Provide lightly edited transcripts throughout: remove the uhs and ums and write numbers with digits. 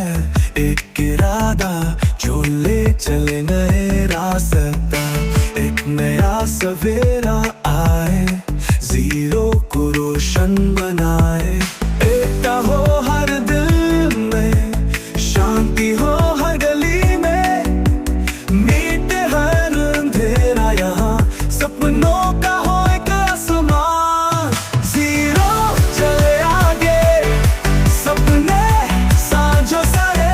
है एक इरादा जो ले चले नए रास्ता। एक नया सवेरा आए, जीरो को रोशन बनाए। एकता हो हर दिल में, शांति हो हर गली में, मीटे हर अंधेरा यहाँ, सपनों का हो एक आसमान। जीरो चले आगे, सपने साझो सारे,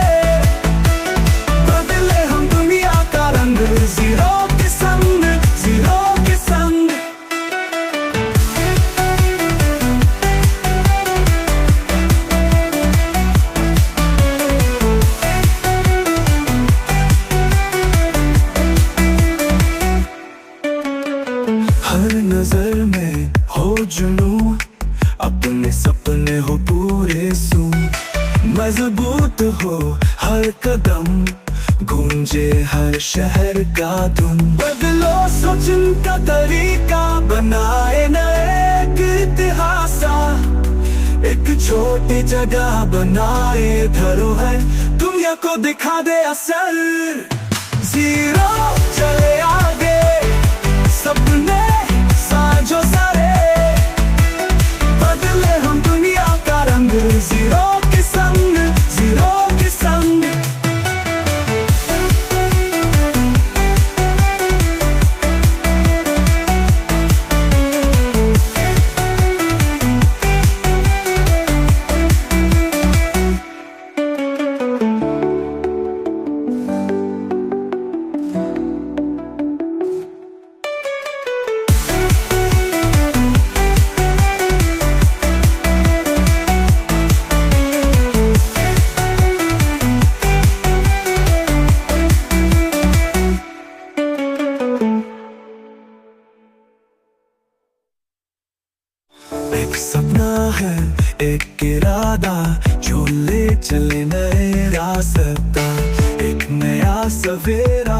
बदले हम दुनिया का रंग। जीरो के संग, जीरो के संग। हर नजर में हो जुनून, अपने सपने हो पूरे सूं। मजबूत हो हर कदम, गूंजे हर शहर का धुन। बदलो सोचन का तरीका, बनाए नए एक इतिहास। एक छोटी जगह बनाए धरोहर, दुनिया को दिखा दे असर। जीरो चले आगे, सपने साझो सारे, बदले हम दुनिया का रंग। जीरो के संग, जीरो के संग। एक सपना है एक इरादा जो ले चले नए रास्ता। एक नया सवेरा